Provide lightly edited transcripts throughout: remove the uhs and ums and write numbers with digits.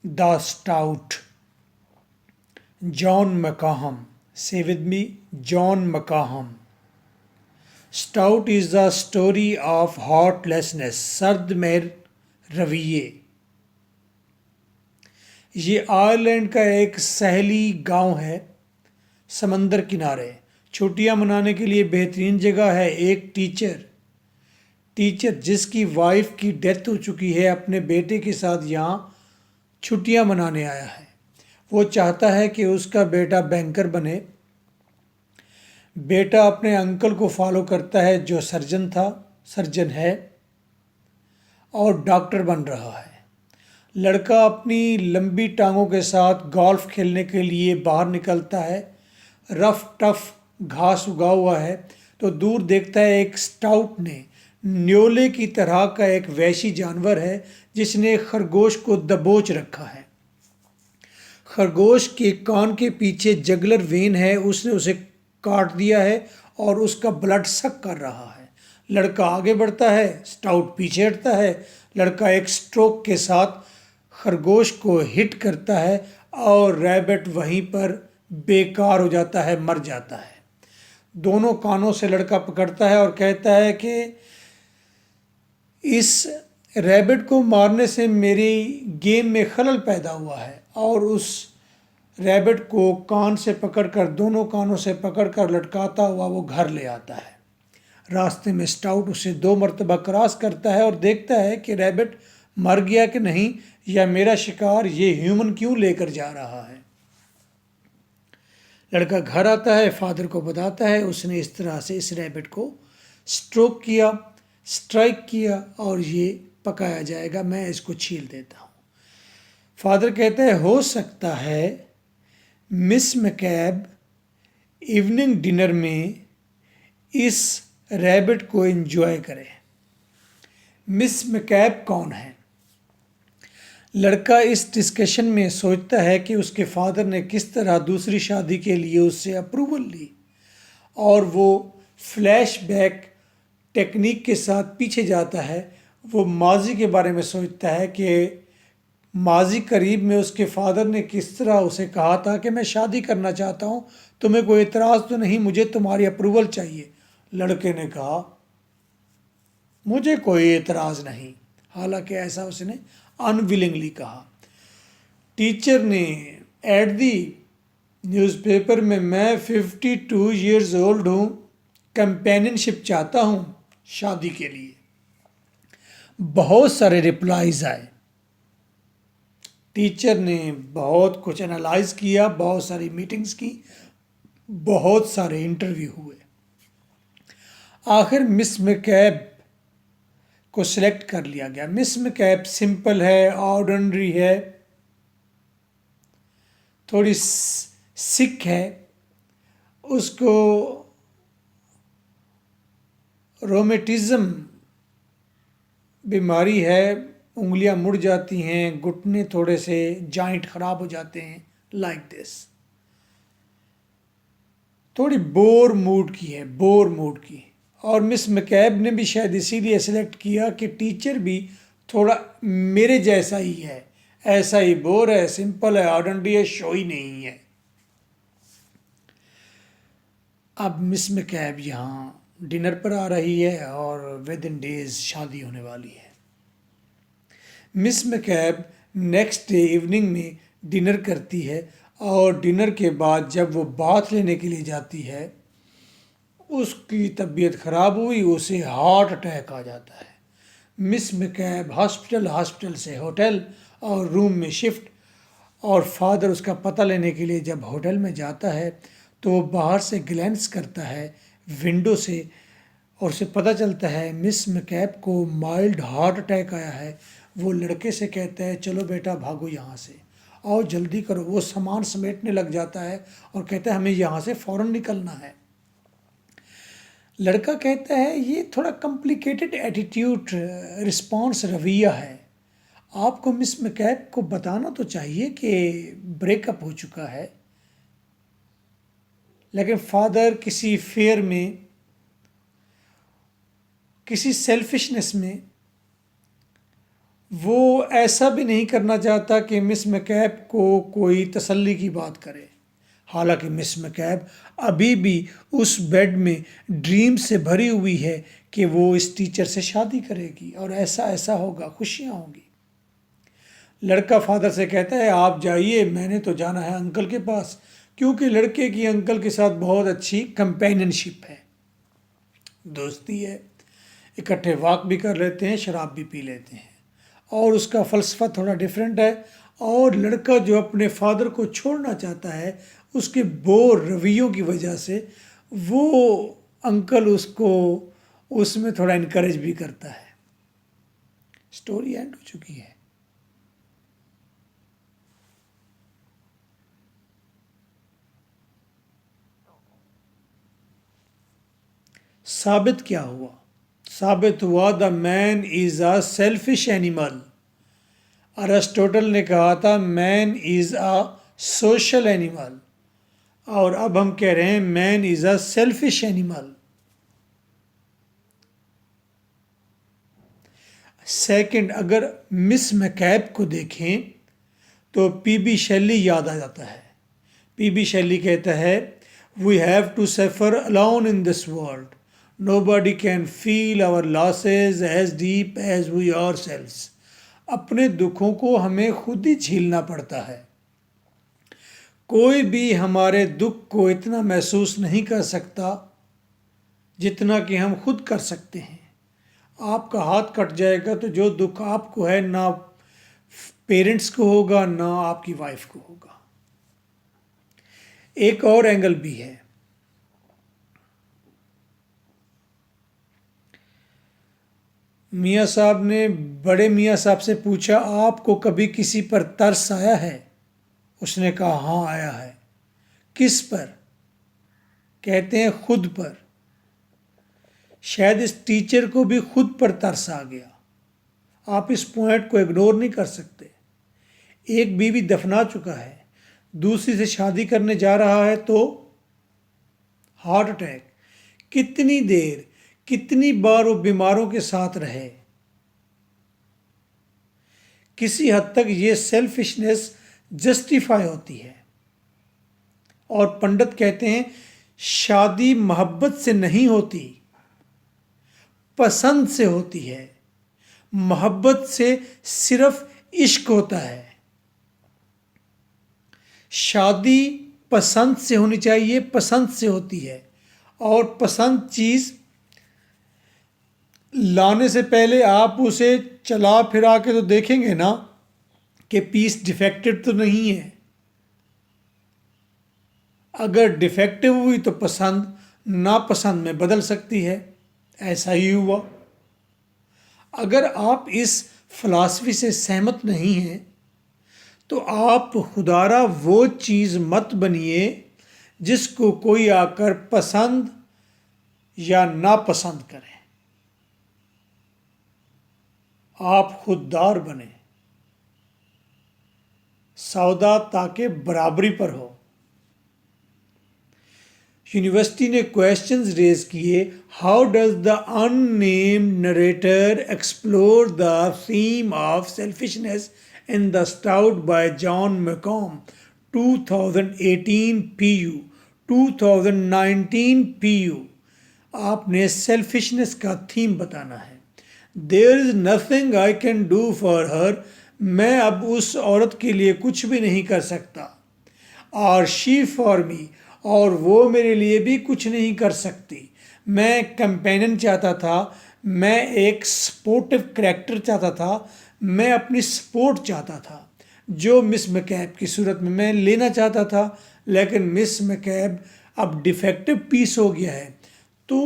The Stout. John McCaham. Say with me, John McCaham. Stout is the story of heartlessness. सर्द में रवैये. ये Ireland का एक सहेली गांव है, समंदर किनारे. छुट्टियां मनाने के लिए बेहतरीन जगह है. एक टीचर जिसकी वाइफ की डेथ हो चुकी है, अपने बेटे के साथ यहाँ छुट्टियां मनाने आया है. वो चाहता है कि उसका बेटा बैंकर बने. बेटा अपने अंकल को फॉलो करता है जो सर्जन है और डॉक्टर बन रहा है. लड़का अपनी लंबी टांगों के साथ गोल्फ खेलने के लिए बाहर निकलता है. रफ टफ घास उगा हुआ है तो दूर देखता है एक स्टाउट ने न्योले की तरह का एक वैशी जानवर है जिसने खरगोश को दबोच रखा है. खरगोश के कान के पीछे जगलर वेन है, उसने उसे काट दिया है और उसका ब्लड सक कर रहा है. लड़का आगे बढ़ता है, स्टाउट पीछे हटता है. लड़का एक स्ट्रोक के साथ खरगोश को हिट करता है और रैबिट वहीं पर बेकार हो जाता है, मर जाता है. दोनों कानों से लड़का पकड़ता है और कहता है कि इस रैबिट को मारने से मेरी गेम में खलल पैदा हुआ है. और उस रैबिट को कान से पकड़कर, दोनों कानों से पकड़कर लटकाता हुआ वो घर ले आता है. रास्ते में स्टाउट उसे 2 मरतबा क्रॉस करता है और देखता है कि रैबिट मर गया कि नहीं, या मेरा शिकार ये ह्यूमन क्यों लेकर जा रहा है. लड़का घर आता है, फादर को बताता है उसने इस तरह से इस रैबिट को स्ट्राइक किया और ये पकाया जाएगा, मैं इसको छील देता हूँ. फादर कहता है हो सकता है मिस मैकैब इवनिंग डिनर में इस रैबिट को एंजॉय करे. मिस मैकैब कौन है? लड़का इस डिस्कशन में सोचता है कि उसके फादर ने किस तरह दूसरी शादी के लिए उससे अप्रूवल ली, और वो फ्लैशबैक टेक्निक के साथ पीछे जाता है. वो माजी के बारे में सोचता है कि माजी करीब में उसके फादर ने किस तरह उसे कहा था कि मैं शादी करना चाहता हूँ, तुम्हें कोई एतराज़ तो नहीं, मुझे तुम्हारी अप्रूवल चाहिए. लड़के ने कहा मुझे कोई एतराज़ नहीं, हालांकि ऐसा उसने अनविलिंगली कहा. टीचर ने ऐड दी न्यूज़पेपर में, मैं 52 ईयर्स ओल्ड हूँ, कंपेनियनशिप चाहता हूँ शादी के लिए. बहुत सारे रिप्लाईज आए. टीचर ने बहुत कुछ एनालाइज किया, बहुत सारी मीटिंग्स की, बहुत सारे इंटरव्यू हुए. आखिर मिस मैकैब को सिलेक्ट कर लिया गया. मिस मैकैब सिंपल है, ऑर्डिनरी है, थोड़ी सिक है, उसको रोमेटिज्म बीमारी है, उंगलियां मुड़ जाती हैं, घुटने थोड़े से जॉइंट ख़राब हो जाते हैं, लाइक दिस. थोड़ी बोर मूड की. और मिस मैकैब ने भी शायद इसीलिए सेलेक्ट किया कि टीचर भी थोड़ा मेरे जैसा ही है, ऐसा ही बोर है, सिंपल है, ऑर्डिनरी है, शो ही नहीं है. अब मिस मैकैब यहाँ डिनर पर आ रही है और विद इन डेज शादी होने वाली है. मिस मैकैब नेक्स्ट डे इवनिंग में डिनर करती है और डिनर के बाद जब वो बाथ लेने के लिए जाती है, उसकी तबीयत ख़राब हुई, उसे हार्ट अटैक आ जाता है. मिस मैकैब हॉस्पिटल से होटल और रूम में शिफ्ट. और फादर उसका पता लेने के लिए जब होटल में जाता है तो वो बाहर से ग्लैंस करता है विंडो से और उसे पता चलता है मिस मैकैब को माइल्ड हार्ट अटैक आया है. वो लड़के से कहता है चलो बेटा भागो यहाँ से, आओ जल्दी करो. वो सामान समेटने लग जाता है और कहता है हमें यहाँ से फ़ौरन निकलना है. लड़का कहता है ये थोड़ा कॉम्प्लिकेटेड एटीट्यूड रिस्पॉन्स रवैया है, आपको मिस मैकैब को बताना तो चाहिए कि ब्रेकअप हो चुका है. लेकिन फादर किसी फेयर में, किसी सेल्फिशनेस में वो ऐसा भी नहीं करना चाहता कि मिस मैकैब को कोई तसल्ली की बात करे। हालांकि मिस मैकैब अभी भी उस बेड में ड्रीम से भरी हुई है कि वो इस टीचर से शादी करेगी और ऐसा ऐसा होगा, खुशियाँ होंगी। लड़का फादर से कहता है आप जाइए, मैंने तो जाना है अंकल के पास, क्योंकि लड़के की अंकल के साथ बहुत अच्छी कंपेनियनशिप है, दोस्ती है, इकट्ठे वॉक भी कर लेते हैं, शराब भी पी लेते हैं। और उसका फ़लसफ़ा थोड़ा डिफरेंट है। और लड़का जो अपने फादर को छोड़ना चाहता है, उसके बोर रवैयों की वजह से वो अंकल उसको उसमें थोड़ा इनकरेज भी करता है। स्टोरी एंड हो चुकी है। साबित क्या हुआ? साबित हुआ the man is a selfish animal. Aristotle ने कहा था man is a social animal, और अब हम कह रहे हैं man is a selfish animal. Second, अगर मिस मैकैब को देखें तो पीबी शेली याद आ जाता है। पीबी शेली कहता है we have to suffer alone in this world, nobody can feel our losses as deep as we ourselves. अपने दुखों को हमें खुद ही झेलना पड़ता है। कोई भी हमारे दुख को इतना महसूस नहीं कर सकता जितना कि हम खुद कर सकते हैं। आपका हाथ कट जाएगा तो जो दुख आपको है ना पेरेंट्स को होगा ना आपकी वाइफ को होगा। एक और एंगल भी है। मियाँ साहब ने बड़े मियाँ साहब से पूछा आपको कभी किसी पर तरस आया है? उसने कहा हाँ आया है। किस पर? कहते हैं खुद पर। शायद इस टीचर को भी खुद पर तरस आ गया। आप इस पॉइंट को इग्नोर नहीं कर सकते। एक बीवी दफना चुका है, दूसरी से शादी करने जा रहा है तो हार्ट अटैक। कितनी देर, कितनी बार वो बीमारों के साथ रहे। किसी हद तक ये सेल्फिशनेस जस्टिफाई होती है। और पंडित कहते हैं शादी मोहब्बत से नहीं होती, पसंद से होती है। मोहब्बत से सिर्फ इश्क होता है। शादी पसंद से होनी चाहिए, पसंद से होती है। और पसंद चीज़ लाने से पहले आप उसे चला फिरा के तो देखेंगे ना कि पीस डिफेक्टेड तो नहीं है। अगर डिफेक्टिव हुई तो पसंद नापसंद में बदल सकती है। ऐसा ही हुआ। अगर आप इस फिलॉसफी से सहमत नहीं हैं तो आप खुदारा वो चीज़ मत बनिए जिसको कोई आकर पसंद या नापसंद करे। आप खुददार बने। सौदा ताकि बराबरी पर हो। यूनिवर्सिटी ने क्वेश्चंस रेज किए। How does the unnamed narrator explore the theme of selfishness in the stoat by John McGahern 2018 PU 2019 PU। आपने सेल्फिशनेस का थीम बताना है। There is nothing I can do for her. मैं अब उस औरत के लिए कुछ भी नहीं कर सकता। और शी फॉर मी, और वो मेरे लिए भी कुछ नहीं कर सकती। मैं कंपेनियन चाहता था, मैं एक सपोर्टिव करैक्टर चाहता था, मैं अपनी सपोर्ट चाहता था जो मिस मैकैब की सूरत में मैं लेना चाहता था। लेकिन मिस मैकैब अब डिफेक्टिव पीस हो गया है तो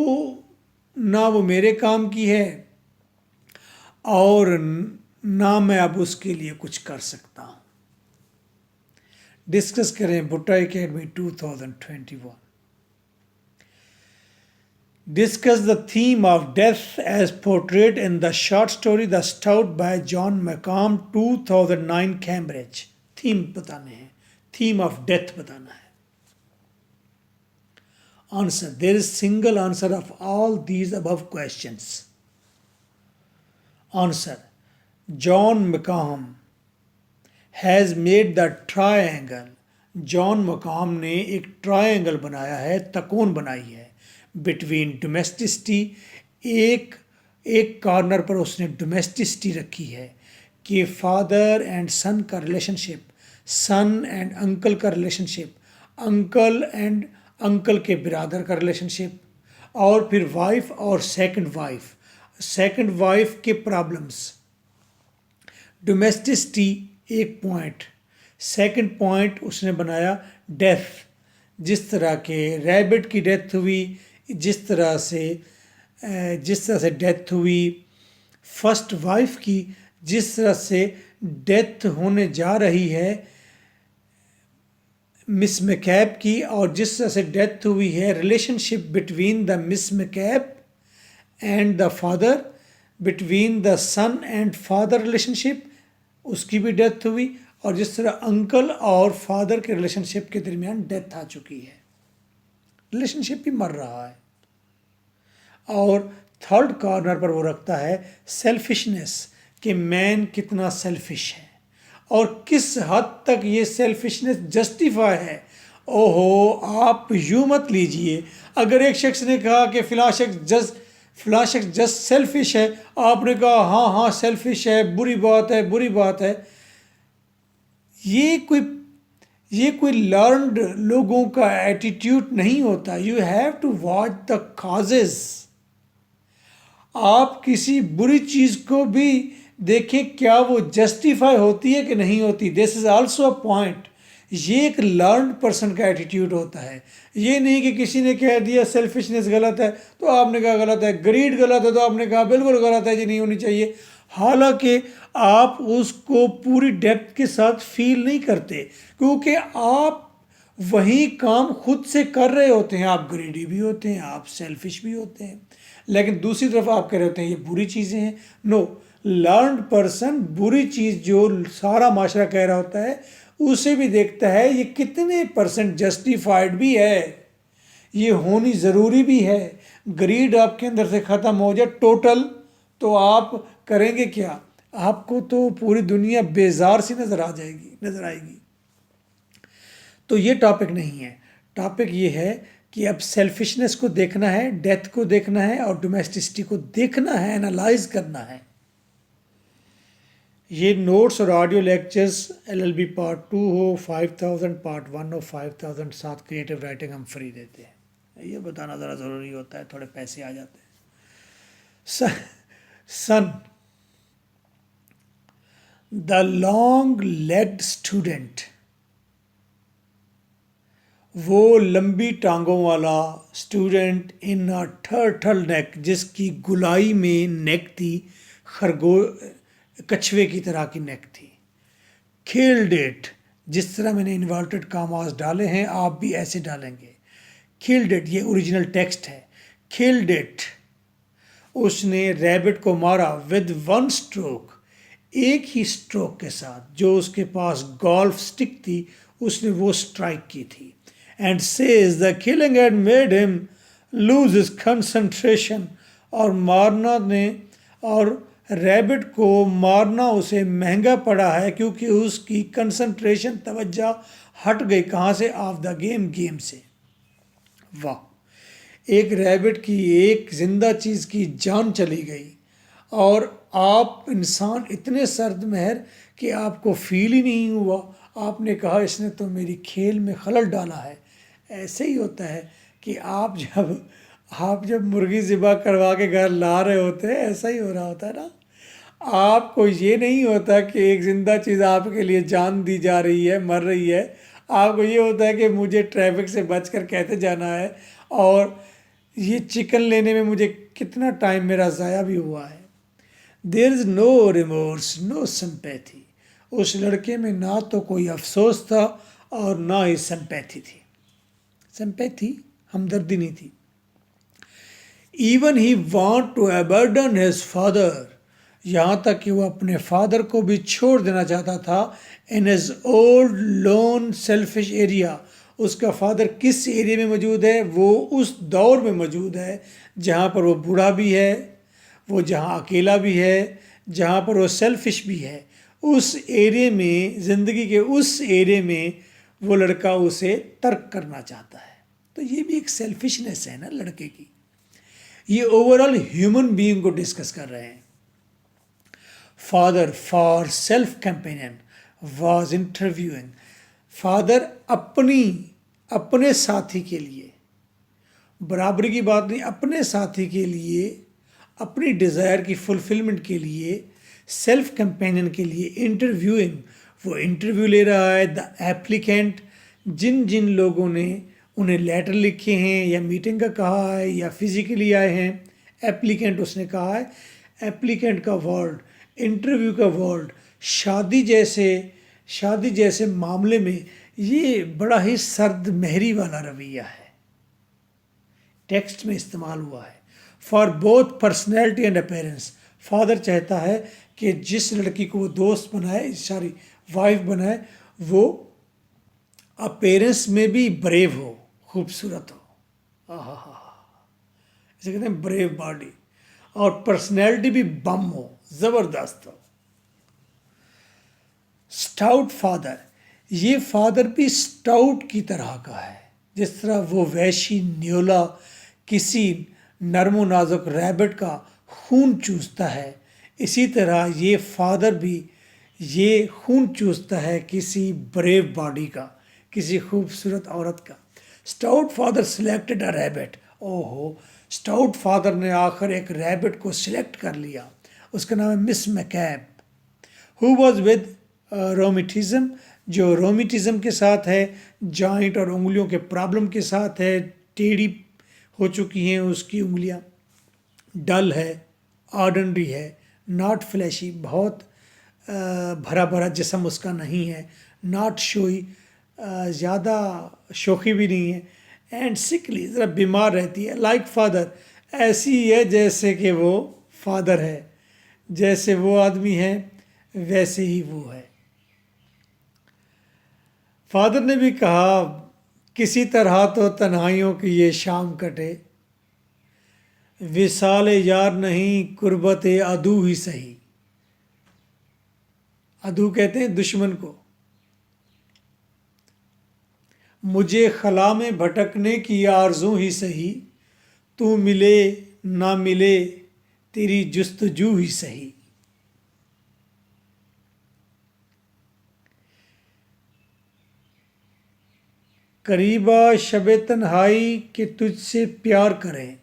ना वो मेरे काम की है और ना मैं अब उसके लिए कुछ कर सकता हूँ। डिस्कस करें भुट्टा academy 2021। Discuss the theme of death as portrayed in the short story The Stout by John Malcolm 2009 Cambridge। Theme बताने हैं, थीम ऑफ डेथ बताना है। Answer, there is single answer of all these above questions. Answer, John McGahern has made the triangle. John McGahern ने एक triangle बनाया है, तकोन बनाई है, बिटवीन डोमेस्टिसिटी, एक एक कॉर्नर पर उसने डोमेस्टिसिटी रखी है कि फादर एंड सन का रिलेशनशिप, सन एंड अंकल का रिलेशनशिप, अंकल एंड अंकल के बिरादर का रिलेशनशिप, और फिर वाइफ और सेकंड वाइफ के प्रॉब्लम्स। डोमेस्टिसिटी एक पॉइंट। सेकंड पॉइंट उसने बनाया डेथ, जिस तरह के रैबिट की डेथ हुई, जिस तरह से डेथ हुई फर्स्ट वाइफ की, जिस तरह से डेथ होने जा रही है मिस मैकैब की, और जिस तरह से डेथ हुई है relationship between the Miss McCabe and the father, between the son and father relationship, उसकी भी डेथ हुई, और जिस तरह अंकल और फादर के रिलेशनशिप के दरमियान डेथ आ चुकी है, रिलेशनशिप भी मर रहा है। और थर्ड कॉर्नर पर वो रखता है सेल्फिशनेस, कि मैन कितना सेल्फिश है और किस हद तक ये सेल्फिशनेस जस्टिफाई है। ओहो, आप यूँ मत लीजिए, अगर एक शख्स ने कहा कि फ़लाँ शख्स जस्ट सेल्फिश है, आपने कहा हाँ हाँ सेल्फिश है, बुरी बात है, ये कोई लर्नड लोगों का एटीट्यूड नहीं होता। You have to watch the causes. आप किसी बुरी चीज़ को भी देखें क्या वो जस्टिफाई होती है कि नहीं होती। This is also a point. ये एक लर्नड पर्सन का एटीट्यूड होता है। ये नहीं कि किसी ने कह दिया सेल्फिशनेस गलत है तो आपने कहा गलत है, ग्रीड गलत है तो आपने कहा बिल्कुल गलत है जी, नहीं होनी चाहिए। हालांकि आप उसको पूरी डेप्थ के साथ फील नहीं करते, क्योंकि आप वही काम खुद से कर रहे होते हैं। आप ग्रीडी भी होते हैं, आप सेल्फिश भी होते हैं, लेकिन दूसरी तरफ आप कह रहे होते हैं ये बुरी चीज़ें हैं। नो, लर्नड पर्सन बुरी चीज़ जो सारा माशरा कह रहा होता है उसे भी देखता है ये कितने % जस्टिफाइड भी है, ये होनी ज़रूरी भी है। ग्रीड आपके अंदर से ख़त्म हो जाए टोटल तो आप करेंगे क्या? आपको तो पूरी दुनिया बेजार सी नज़र आएगी। तो ये टॉपिक नहीं है। टॉपिक ये है कि अब सेल्फिशनेस को देखना है, डेथ को देखना है और डोमेस्टिसिटी को देखना है, एनालाइज करना है। ये नोट्स और ऑडियो लेक्चर्स LLB पार्ट 2 हो, 5000 पार्ट 1 हो, 5000 साथ क्रिएटिव राइटिंग हम फ्री देते हैं। ये बताना ज़रा ज़रूरी होता है, थोड़े पैसे आ जाते हैं। सन, द लॉन्ग लेग्ड स्टूडेंट, वो लंबी टांगों वाला student in a turtle neck, जिसकी गुलाई में नेक थी, कछुए की तरह की नेक थी। किल्ड इट, जिस तरह मैंने इन्वर्टेड कामास डाले हैं आप भी ऐसे डालेंगे। किल्ड इट, ये ओरिजिनल टेक्स्ट है। किल्ड इट, उसने रैबिट को मारा विद वन स्ट्रोक, एक ही स्ट्रोक के साथ। जो उसके पास गोल्फ स्टिक थी उसने वो स्ट्राइक की थी। And says the killing had made him lose his concentration, और मारना ने और रैबिट को मारना उसे महंगा पड़ा है, क्योंकि उसकी कंसंट्रेशन, तवज्जो हट गई कहाँ से? ऑफ द गेम से। वाह, एक रैबिट की, एक जिंदा चीज़ की जान चली गई और आप इंसान इतने सर्द महर कि आपको फील ही नहीं हुआ। आपने कहा इसने तो मेरी खेल में खलल डाला है। ऐसे ही होता है कि आप जब मुर्गी ज़िबा करवा के घर ला रहे होते हैं, ऐसा ही हो रहा होता है ना। आपको ये नहीं होता कि एक ज़िंदा चीज़ आपके लिए जान दी जा रही है, मर रही है। आपको ये होता है कि मुझे ट्रैफिक से बचकर कैसे जाना है, और ये चिकन लेने में मुझे कितना टाइम मेरा ज़ाया भी हुआ है। There is no remorse, no sympathy. उस लड़के में ना तो कोई अफसोस था और ना ही सिंपैथी थी। सिंपैथी, हमदर्दी नहीं थी। Even he want to abandon his father, यहाँ तक कि वो अपने फादर को भी छोड़ देना चाहता था। In his old loan selfish area, उसका फादर किस एरिया में मौजूद है? वो उस दौर में मौजूद है जहाँ पर वो बूढ़ा भी है, वो जहाँ अकेला भी है, जहाँ पर वो सेल्फिश भी है, उस एरिया में, ज़िंदगी के उस एरिया में वो लड़का उसे तर्क करना चाहता है। तो ये भी एक सेल्फिशनेस है ना लड़के की। ये ओवरऑल ह्यूमन बीइंग को डिस्कस कर रहे हैं। Father for self companion was interviewing. Father अपने साथी के लिए, बराबरी की बात नहीं, अपने साथी के लिए, अपनी डिज़ायर की फुलफिलमेंट के लिए, सेल्फ कंपेनियन के लिए इंटरव्यूइंग, वो इंटरव्यू ले रहा है द एप्लीकेंट, जिन जिन लोगों ने उन्हें लेटर लिखे हैं या मीटिंग का कहा है या फिजिकली आए हैं। एप्लीकेंट उसने कहा है। एप्लीकेंट का वर्ड, इंटरव्यू का वर्ड, शादी जैसे मामले में ये बड़ा ही सर्द महरी वाला रवैया है, टेक्स्ट में इस्तेमाल हुआ है। For both personality and appearance, father चाहता है कि जिस लड़की को वो दोस्त बनाए, वाइफ बनाए, वो अपीयरेंस में भी ब्रेव हो, खूबसूरत हो, इसे कहते हैं ब्रेव बॉडी, और पर्सनैलिटी भी बम हो, ज़बरदस्त हो। स्टाउट फादर, ये फादर भी स्टाउट की तरह का है। जिस तरह वो वैशी न्योला किसी नरमो नाजुक रैबिट का खून चूसता है, इसी तरह ये फादर भी ये खून चूसता है किसी ब्रेव बॉडी का, किसी खूबसूरत औरत का। Stout father selected a rabbit. ओहो, स्टाउट फादर ने आखिर एक रैबिट को सिलेक्ट कर लिया। उसका नाम है मिस मैकैब, हु वॉज विद रोमिटिज्म, जो रोमिटिज्म के साथ है, जॉइंट और उंगलियों के प्रॉब्लम के साथ है, टेढ़ी हो चुकी हैं उसकी उंगलियां, डल है, ऑर्डिनरी है, नॉट फ्लैशी, बहुत भरा भरा जिस्म उसका नहीं है, नॉट शोई, ज़्यादा शोखी भी नहीं है, एंड सिकली, ज़रा बीमार रहती है, लाइक फादर, ऐसी है जैसे कि वो फादर है, जैसे वो आदमी है वैसे ही वो है। फादर ने भी कहा, किसी तरह तो तन्हाइयों की ये शाम कटे, विसाल यार नहीं कुर्बत अदू ही सही। अदू कहते हैं दुश्मन को। मुझे खला में भटकने की आरज़ू ही सही, तू मिले ना मिले तेरी जुस्तजू ही सही। करीबा शबे तन्हाई कि तुझसे प्यार करें,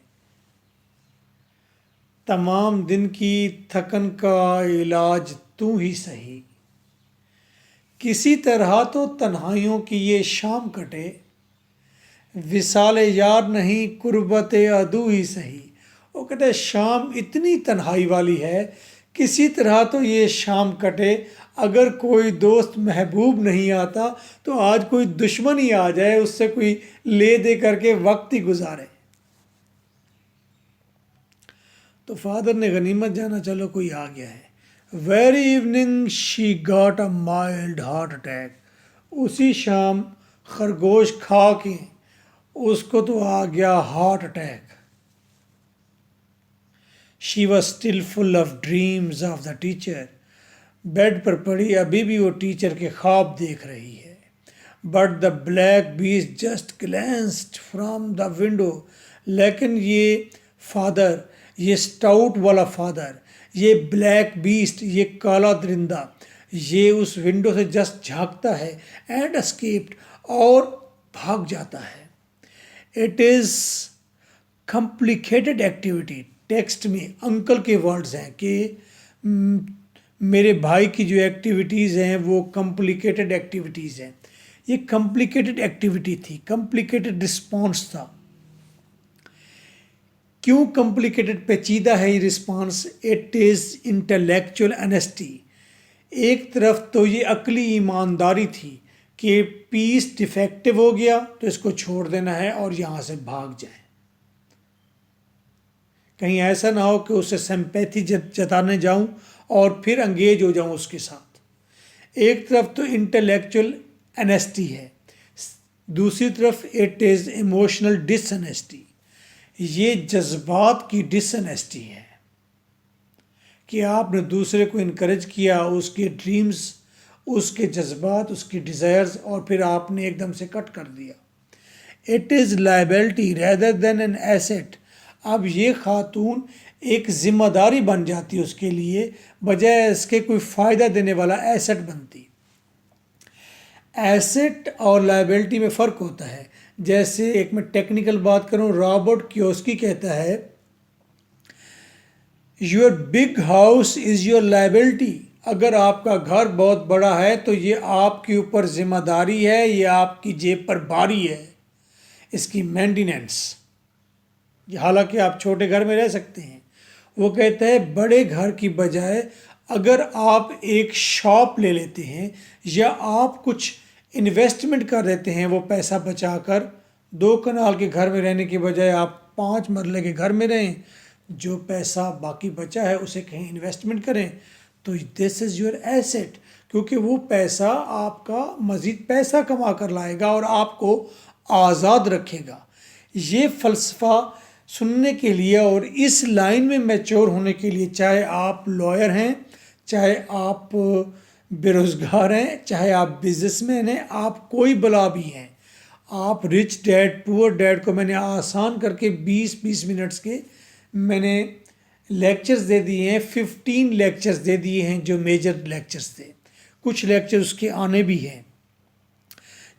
तमाम दिन की थकन का इलाज तू ही सही। किसी तरह तो तन्हाइयों की ये शाम कटे, विसाल यार नहीं कुर्बत अदू ही सही। वो कहते हैं शाम इतनी तन्हाई वाली है, किसी तरह तो ये शाम कटे, अगर कोई दोस्त महबूब नहीं आता तो आज कोई दुश्मन ही आ जाए, उससे कोई ले दे करके वक्त ही गुजारे। तो फादर ने गनीमत जाना, चलो कोई आ गया है। Very evening she got a mild heart attack. उसी शाम खरगोश खा के उसको तो आ गया heart attack. She was still full of dreams of the teacher. Bed पर पड़ी अभी भी वो टीचर के ख्वाब देख रही है। But the black beast just glanced from the window. लेकिन ये फादर, ये स्टाउट वाला फादर, ये ब्लैक बीस्ट, ये काला दरिंदा, ये उस विंडो से जस्ट झांकता है एंड एस्केप्ड, और भाग जाता है। It is complicated activity. Text में अंकल के वर्ड्स हैं कि मेरे भाई की जो एक्टिविटीज़ हैं वो कॉम्प्लिकेटेड एक्टिविटीज़ हैं। ये कॉम्प्लिकेटेड एक्टिविटी थी, कॉम्प्लिकेटेड रिस्पॉन्स था। क्यों कॉम्प्लिकेटेड, पेचीदा है ये response? It is intellectual honesty. एक तरफ तो ये अकली ईमानदारी थी कि पीस डिफेक्टिव हो गया तो इसको छोड़ देना है और यहाँ से भाग जाए। कहीं ऐसा ना हो कि उसे सिंपैथी जताने जाऊं और फिर एंगेज हो जाऊं उसके साथ। एक तरफ तो इंटेलेक्चुअल ऑनेस्टी है, दूसरी तरफ इट इज़ इमोशनल डिसऑनेस्टी। ये जज्बात की डिसऑनेस्टी है कि आपने दूसरे को इनकरेज किया, उसके ड्रीम्स, उसके जज्बात, उसकी डिज़ायर्स, और फिर आपने एकदम से कट कर दिया। It is liability rather than an asset. अब ये खातून एक जिम्मेदारी बन जाती है उसके लिए, बजाय इसके कोई फ़ायदा देने वाला एसेट बनती। एसेट और लाइबिलिटी में फ़र्क होता है। जैसे एक मैं टेक्निकल बात करूं, रॉबर्ट कियोस्की कहता है, your big house is your liability. अगर आपका घर बहुत बड़ा है तो ये आपके ऊपर जिम्मेदारी है, ये आपकी जेब पर भारी है, इसकी मेंटेनेंस। हालांकि आप छोटे घर में रह सकते हैं। वो कहते हैं बड़े घर की बजाय अगर आप एक शॉप ले लेते हैं या आप कुछ इन्वेस्टमेंट कर देते हैं, वो पैसा बचाकर 2 कनाल के घर में रहने की बजाय आप 5 मरले के घर में रहें, जो पैसा बाकी बचा है उसे कहीं इन्वेस्टमेंट करें, तो दिस इज़ योर एसेट। क्योंकि वो पैसा आपका मज़ीद पैसा कमा कर लाएगा और आपको आज़ाद रखेगा। ये फ़लसफ़ा सुनने के लिए और इस लाइन में मैच्योर होने के लिए, चाहे आप लॉयर हैं, चाहे आप बेरोज़गार हैं, चाहे आप बिजनेसमैन हैं, आप कोई बला भी हैं, आप रिच डैड पुअर डैड को मैंने आसान करके 20-20 मिनट्स के मैंने लेक्चर्स दे दिए हैं। 15 लेक्चर्स दे दिए हैं जो मेजर लेक्चर्स थे। कुछ लेक्चर उसके आने भी हैं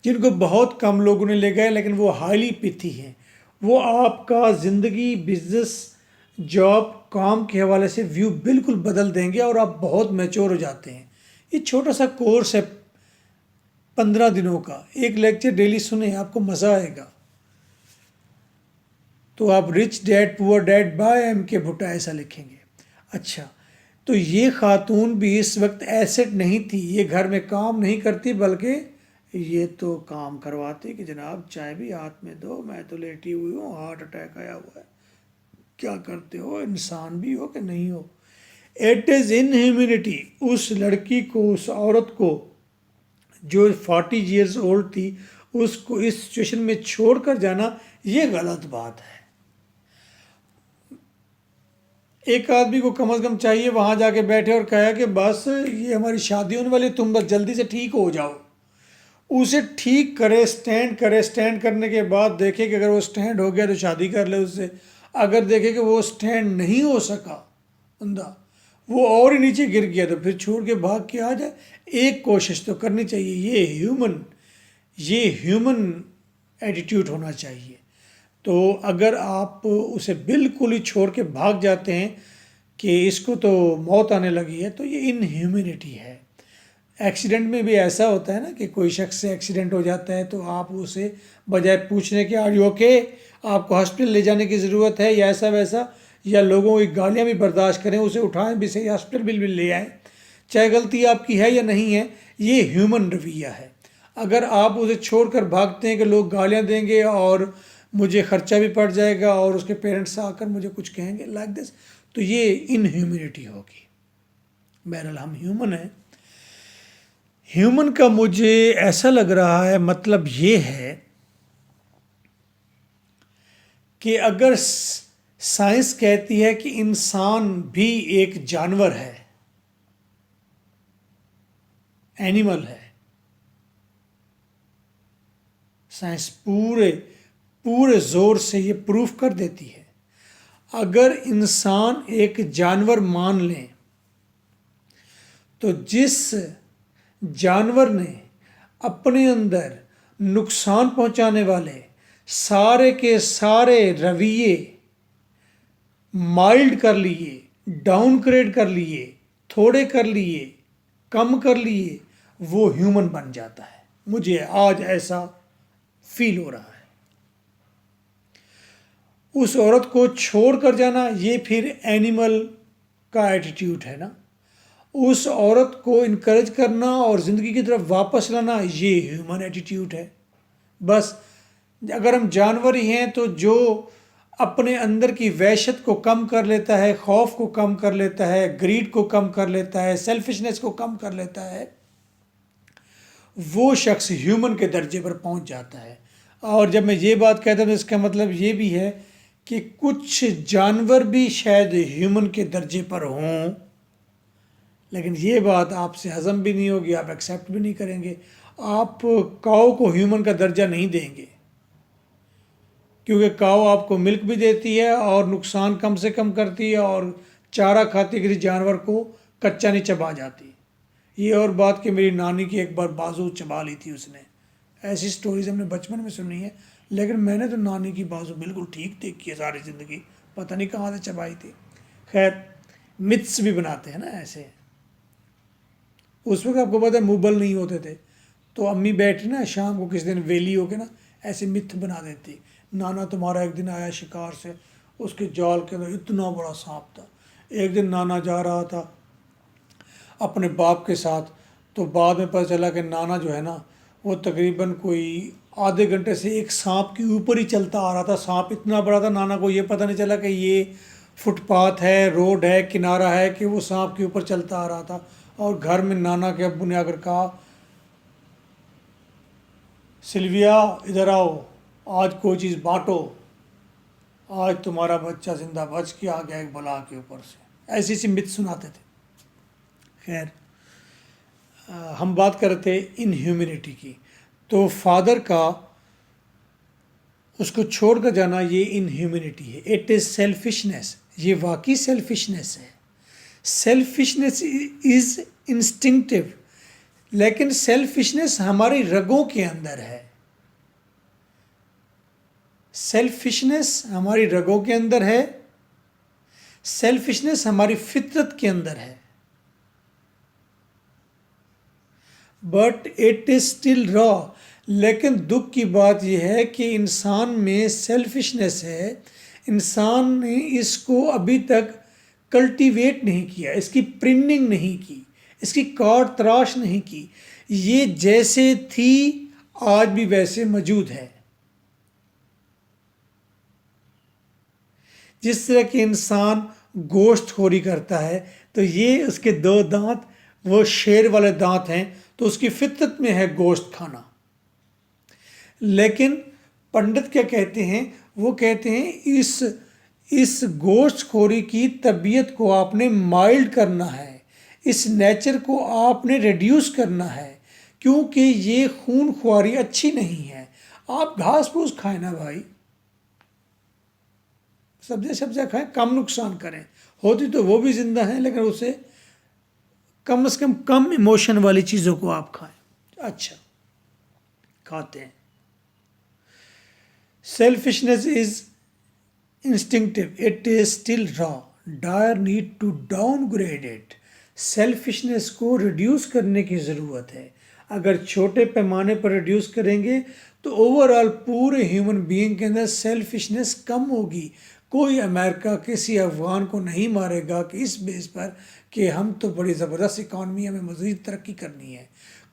जिनको बहुत कम लोगों ने ले गए, लेकिन वो हाईली पिथी हैं। वो आपका ज़िंदगी, बिजनेस, जॉब, काम के हवाले से व्यू बिल्कुल बदल देंगे और आप बहुत मैच्योर हो जाते हैं। ये छोटा सा कोर्स है 15 दिनों का, एक लेक्चर डेली सुने, आपको मज़ा आएगा। तो आप rich dad poor dad by M.K. Bhutta ऐसा लिखेंगे। अच्छा, तो ये खातून भी इस वक्त एसेट नहीं थी, ये घर में काम नहीं करती, बल्कि ये तो काम करवाती कि जनाब चाय भी हाथ में दो, मैं तो लेटी हुई हूँ, हार्ट अटैक आया हुआ है, क्या करते हो, इंसान भी हो कि नहीं हो। It is inhumanity. उस लड़की को, उस औरत को जो 40 ईयर्स ओल्ड थी, उसको इस सिचुएशन में छोड़ कर जाना, ये गलत बात है। एक आदमी को कम से कम चाहिए वहाँ जाके बैठे और कहा कि बस ये हमारी शादी होने वाली, तुम बस जल्दी से ठीक हो जाओ। उसे ठीक करे, स्टैंड करे, स्टैंड करने के बाद देखे कि अगर वो स्टैंड हो गया तो शादी कर ले उससे। अगर देखे कि वो स्टैंड नहीं हो सका बंदा, वो और ही नीचे गिर गया, तो फिर छोड़ के भाग के आ जाए। एक कोशिश तो करनी चाहिए। ये ह्यूमन एटीट्यूड होना चाहिए। तो अगर आप उसे बिल्कुल ही छोड़ के भाग जाते हैं कि इसको तो मौत आने लगी है, तो ये इनह्यूमैनिटी है। एक्सीडेंट में भी ऐसा होता है ना कि कोई शख्स से एक्सीडेंट हो जाता है तो आप उसे बजाय पूछने के आर यू ओके, आपको हॉस्पिटल ले जाने की ज़रूरत है या ऐसा वैसा, या लोगों की गालियाँ भी बर्दाश्त करें, उसे उठाएं भी सही, हॉस्पिटल बिल भी ले आएँ, चाहे गलती आपकी है या नहीं है, ये ह्यूमन रवैया है। अगर आप उसे छोड़कर भागते हैं कि लोग गालियाँ देंगे और मुझे ख़र्चा भी पड़ जाएगा और उसके पेरेंट्स आकर मुझे कुछ कहेंगे लाइक दिस, तो ये इनह्यूमैनिटी होगी। बहरहाल हम ह्यूमन हैं। ह्यूमन का मुझे ऐसा लग रहा है मतलब ये है कि अगर साइंस कहती है कि इंसान भी एक जानवर है, एनिमल है, साइंस पूरे जोर से ये प्रूफ कर देती है। अगर इंसान एक जानवर मान लें तो जिस जानवर ने अपने अंदर नुकसान पहुंचाने वाले सारे के सारे रवैये माइल्ड कर लिए, डाउनग्रेड कर लिए, थोड़े कर लिए, कम कर लिए, वो ह्यूमन बन जाता है। मुझे आज ऐसा फील हो रहा है। उस औरत को छोड़ कर जाना, ये फिर एनिमल का एटीट्यूड है ना। उस औरत को इनकरेज करना और ज़िंदगी की तरफ वापस लाना, ये ह्यूमन एटीट्यूड है। बस अगर हम जानवर ही हैं तो जो अपने अंदर की वहशत को कम कर लेता है, खौफ को कम कर लेता है, ग्रीड को कम कर लेता है, सेल्फिशनेस को कम कर लेता है, वो शख्स ह्यूमन के दर्जे पर पहुंच जाता है। और जब मैं ये बात कहता हूँ तो इसका मतलब ये भी है कि कुछ जानवर भी शायद ह्यूमन के दर्जे पर हों, लेकिन ये बात आपसे हज़म भी नहीं होगी, आप एक्सेप्ट भी नहीं करेंगे। आप काऊ को ह्यूमन का दर्जा नहीं देंगे, क्योंकि काऊ आपको मिल्क भी देती है और नुकसान कम से कम करती है, और चारा खाती किसी जानवर को कच्चा नहीं चबा जाती। ये और बात कि मेरी नानी की एक बार बाजू चबा ली थी उसने। ऐसी स्टोरीज हमने बचपन में सुनी है, लेकिन मैंने तो नानी की बाजू बिल्कुल ठीक देखी है सारी ज़िंदगी, पता नहीं कहाँ से चबाई थी। खैर, मिथ्स भी बनाते हैं ना ऐसे। उस वक्त आपको पता है मुबल नहीं होते थे, तो अम्मी बैठी ना शाम को किसी दिन वेली होके ना ऐसे मिथ बना देती, नाना तुम्हारा एक दिन आया शिकार से, उसके जाल के अंदर इतना बड़ा सांप था। एक दिन नाना जा रहा था अपने बाप के साथ, तो बाद में पता चला कि नाना जो है ना वो तकरीबन कोई आधे घंटे से एक सांप के ऊपर ही चलता आ रहा था। सांप इतना बड़ा था, नाना को ये पता नहीं चला कि ये फुटपाथ है, रोड है, किनारा है, कि वो सांप के ऊपर चलता आ रहा था। और घर में नाना के अब्बू ने आकर कहा, सिल्विया इधर आओ, आज कोई चीज़ बांटो, आज तुम्हारा बच्चा जिंदा बच के आ गया एक बला के ऊपर से। ऐसी सी मिथ सुनाते थे। खैर, हम बात कर रहे थे इनह्यूमिनिटी की। तो फादर का उसको छोड़कर जाना ये इनह्यूमिनिटी है, इट इज़ सेल्फिशनेस। ये वाकई सेल्फिशनेस है। सेल्फिशनेस इज़ इंस्टिंक्टिव, लेकिन सेल्फिशनेस हमारी रगों के अंदर है। सेल्फिशनेस हमारी रगों के अंदर है, सेल्फिशनेस हमारी फितरत के अंदर है, but it is still raw. लेकिन दुख की बात यह है कि इंसान में सेल्फिशनेस है, इंसान ने इसको अभी तक कल्टीवेट नहीं किया, इसकी प्रिंटिंग नहीं की, इसकी काट तराश नहीं की। ये जैसे थी आज भी वैसे मौजूद है। जिस तरह के इंसान गोश्तखोरी करता है, तो ये उसके दो दांत वो शेर वाले दांत हैं, तो उसकी फितरत में है गोश्त खाना। लेकिन पंडित क्या कहते हैं, वो कहते हैं इस गोश्तखोरी की तबीयत को आपने माइल्ड करना है, इस नेचर को आपने रिड्यूस करना है, क्योंकि ये खून ख्वारी अच्छी नहीं है। आप घास फूस खाएं ना भाई, सब्जियां खाएं, कम नुकसान करें। होती तो वो भी जिंदा है, लेकिन उसे कम से कम इमोशन वाली चीज़ों को आप खाएं। अच्छा, खाते हैं। Selfishness is instinctive, it is still raw, dire need to downgrade it. Selfishness को रिड्यूस करने की ज़रूरत है। अगर छोटे पैमाने पर रिड्यूस करेंगे तो ओवरऑल पूरे ह्यूमन बीइंग के अंदर सेल्फिशनेस कम होगी। कोई अमेरिका किसी अफगान को नहीं मारेगा कि इस बेस पर कि हम तो बड़ी ज़बरदस्त इकॉनमी, हमें मज़ीद तरक्की करनी है।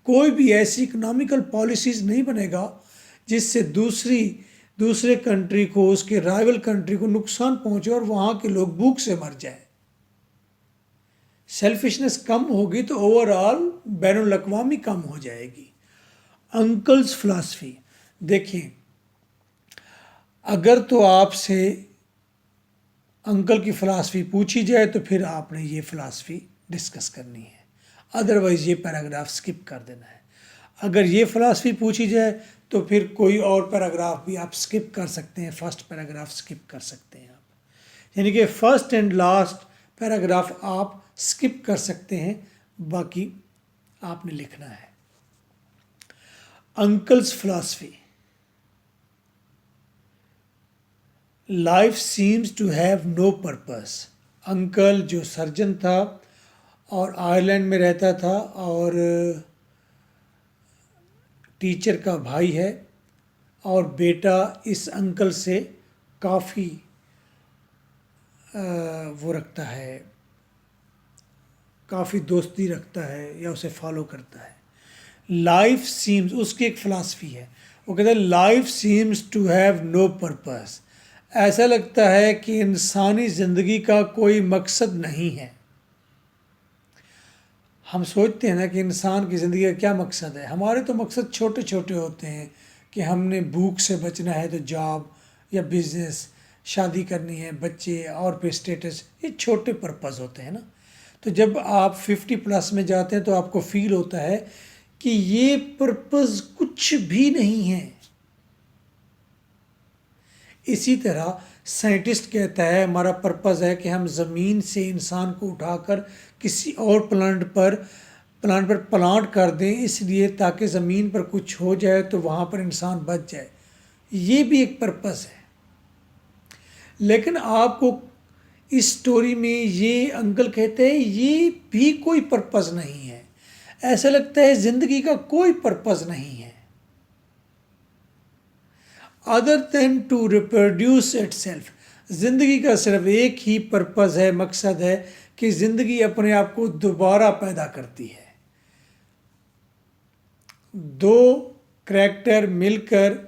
कोई भी ऐसी इकोनॉमिकल पॉलिसीज़ नहीं बनेगा जिससे दूसरे कंट्री को, उसके राइवल कंट्री को नुकसान पहुंचे और वहाँ के लोग भूख से मर जाए। सेल्फिशनेस कम होगी तो ओवरऑल बैनुल अक़वामी कम हो जाएगी। अंकल्स फिलॉसफी देखिए, अगर तो आपसे अंकल की फ़िलासफ़ी पूछी जाए तो फिर आपने ये फ़िलासफ़ी डिस्कस करनी है, अदरवाइज़ ये पैराग्राफ स्किप कर देना है। अगर ये फ़िलासफ़ी पूछी जाए तो फिर कोई और पैराग्राफ भी आप स्किप कर सकते हैं, फर्स्ट पैराग्राफ स्किप कर सकते हैं आप, यानी कि फर्स्ट एंड लास्ट पैराग्राफ आप स्किप कर सकते हैं, बाकी आपने लिखना है। Uncle's philosophy, life seems to have no purpose. Uncle जो सर्जन था और आयरलैंड में रहता था और टीचर का भाई है, और बेटा इस अंकल से काफ़ी वो रखता है, काफ़ी दोस्ती रखता है या उसे फॉलो करता है। लाइफ सीम्स, उसकी एक फ़िलासफ़ी है, वो कहता है life seems to have no purpose. ऐसा लगता है कि इंसानी ज़िंदगी का कोई मकसद नहीं है। हम सोचते हैं ना कि इंसान की ज़िंदगी का क्या मकसद है। हमारे तो मकसद छोटे छोटे होते हैं कि हमने भूख से बचना है तो जॉब या बिजनेस, शादी करनी है, बच्चे, और फिर स्टेटस, ये छोटे पर्पस होते हैं ना। तो जब आप 50 प्लस में जाते हैं तो आपको फील होता है कि ये पर्पस कुछ भी नहीं है। इसी तरह साइंटिस्ट कहता है हमारा पर्पस है कि हम ज़मीन से इंसान को उठाकर किसी और प्लांट पर प्लांट कर दें, इसलिए ताकि ज़मीन पर कुछ हो जाए तो वहाँ पर इंसान बच जाए। ये भी एक पर्पस है। लेकिन आपको इस स्टोरी में ये अंकल कहते हैं ये भी कोई पर्पस नहीं है। ऐसा लगता है ज़िंदगी का कोई पर्पस नहीं है other than to reproduce itself. ज़िंदगी का सिर्फ एक ही पर्पस है, मकसद है कि ज़िंदगी अपने आप को दोबारा पैदा करती है। दो करैक्टर मिलकर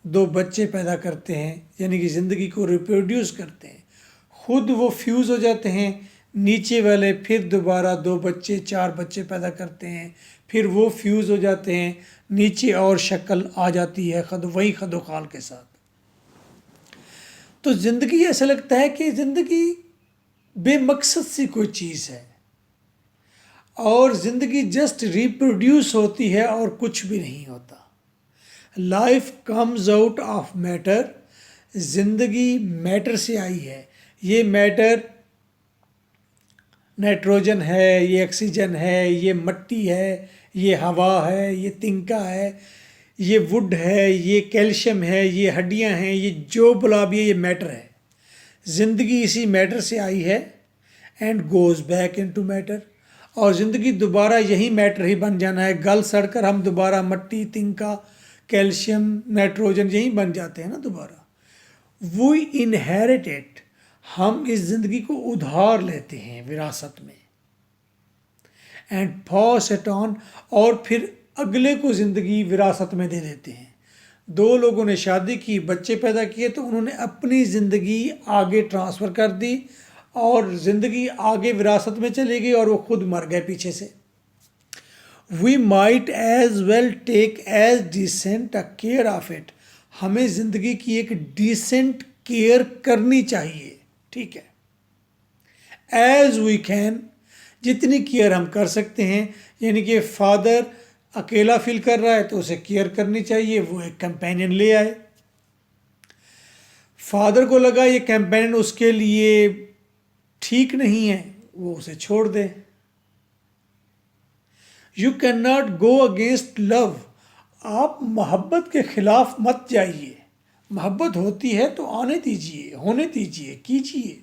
दो बच्चे पैदा करते हैं, यानी कि ज़िंदगी को रिप्रोड्यूस करते हैं। खुद वो फ्यूज़ हो जाते हैं, नीचे वाले फिर दोबारा दो बच्चे, चार बच्चे पैदा करते हैं, फिर वो फ्यूज़ हो जाते हैं, नीचे और शक्ल आ जाती है वही खदोखाल के साथ। तो ज़िंदगी ऐसा लगता है कि ज़िंदगी बेमकसद सी कोई चीज़ है और ज़िंदगी जस्ट रिप्रोड्यूस होती है और कुछ भी नहीं होता। Life comes out of matter. ज़िंदगी मैटर से आई है। ये मैटर नाइट्रोजन है, ये ऑक्सीजन है, ये मिट्टी है, ये हवा है, ये तिनका है, ये वुड है, ये कैल्शियम है, ये हड्डियां हैं, ये जो बुला भी है, ये मैटर है। ज़िंदगी इसी मैटर से आई है and goes back into matter. और ज़िंदगी दोबारा यही मैटर ही बन जाना है। गल सड़कर हम दोबारा मिट्टी, तिनका, कैल्शियम, नाइट्रोजन यही बन जाते हैं ना दोबारा। We inherited. हम इस ज़िंदगी को उधार लेते हैं विरासत में। And pass it on. और फिर अगले को ज़िंदगी विरासत में दे देते हैं। दो लोगों ने शादी की, बच्चे पैदा किए, तो उन्होंने अपनी ज़िंदगी आगे ट्रांसफ़र कर दी और ज़िंदगी आगे विरासत में चली गई और वो खुद मर गए पीछे से। We might as well take as decent a care of it. हमें ज़िंदगी की एक डिसेंट केयर करनी चाहिए, ठीक है, एज वी कैन, जितनी केयर हम कर सकते हैं। यानी कि फादर अकेला फील कर रहा है तो उसे केयर करनी चाहिए, वो एक कंपेनियन ले आए। फादर को लगा ये कंपेनियन उसके लिए ठीक नहीं है, वो उसे छोड़ दे। You can not go against love. आप मोहब्बत के खिलाफ मत जाइए। मोहब्बत होती है तो आने दीजिए, होने दीजिए, कीजिए।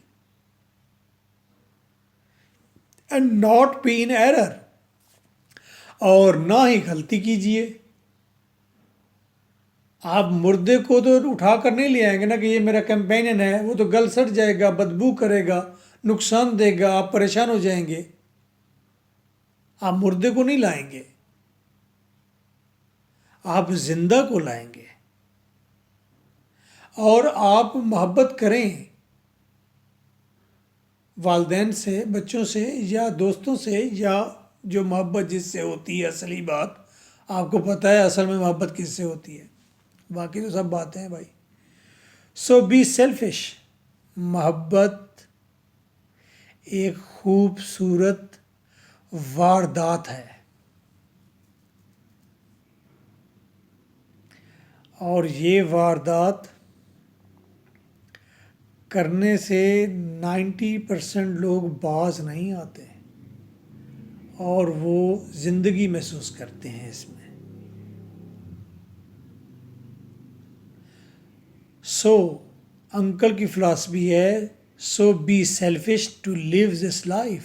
And not be in error. और ना ही गलती कीजिए। आप मुर्दे को तो उठा कर नहीं ले आएंगे ना कि ये मेरा कंपेनियन है, वो तो गल सड़ जाएगा, बदबू करेगा, नुकसान देगा, आप परेशान हो जाएंगे। आप मुर्दे को नहीं लाएंगे, आप जिंदा को लाएंगे। और आप मोहब्बत करें वालदैन से, बच्चों से या दोस्तों से, या जो मोहब्बत जिससे होती है, असली बात आपको पता है असल में मोहब्बत किससे होती है, बाकी तो सब बातें हैं भाई। सो बी सेल्फिश। मोहब्बत एक खूबसूरत वारदात है और ये वारदात करने से 90% लोग बाज नहीं आते और वो ज़िंदगी महसूस करते हैं इसमें। सो अंकल की फ़िलासफ़ी है, so be selfish to live this life.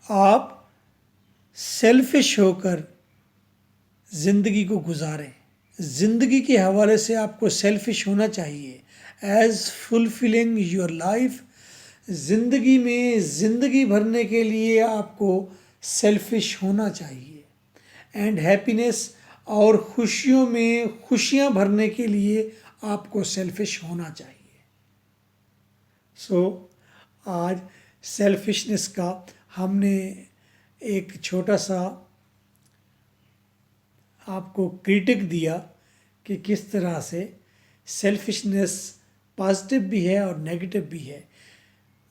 आप सेल्फिश होकर ज़िंदगी को गुजारें। ज़िंदगी के हवाले से आपको सेल्फिश होना चाहिए। As fulfilling your life. ज़िंदगी में ज़िंदगी भरने के लिए आपको सेल्फिश होना चाहिए। एंड हैप्पीनेस, और खुशियों में खुशियाँ भरने के लिए आपको सेल्फिश होना चाहिए। सो आज सेल्फिशनेस का हमने एक छोटा सा आपको क्रिटिक दिया कि किस तरह से सेल्फिशनेस पॉजिटिव भी है और नेगेटिव भी है।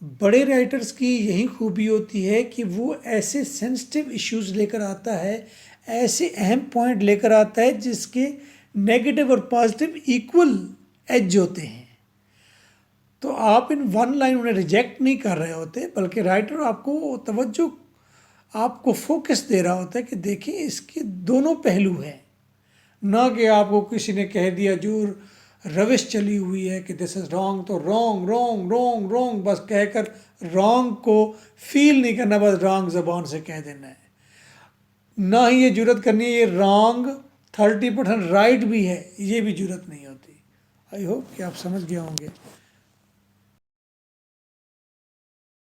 बड़े राइटर्स की यही खूबी होती है कि वो ऐसे सेंसिटिव इश्यूज लेकर आता है, ऐसे अहम पॉइंट लेकर आता है जिसके नेगेटिव और पॉजिटिव इक्वल एज होते हैं। तो आप इन वन लाइन उन्हें रिजेक्ट नहीं कर रहे होते, बल्कि राइटर आपको तवज्जो, आपको फोकस दे रहा होता है कि देखिए इसके दोनों पहलू हैं। ना कि आपको किसी ने कह दिया जो रविश चली हुई है कि दिस इज़ रॉन्ग, तो रॉन्ग रॉन्ग रॉन्ग रॉन्ग बस कहकर रॉन्ग को फील नहीं करना, बस रॉन्ग ज़बान से कह देना है। ना ही ये जुरत करनी है ये रॉन्ग 30% राइट भी है, ये भी जुरत नहीं होती। आई होप कि आप समझ गए होंगे।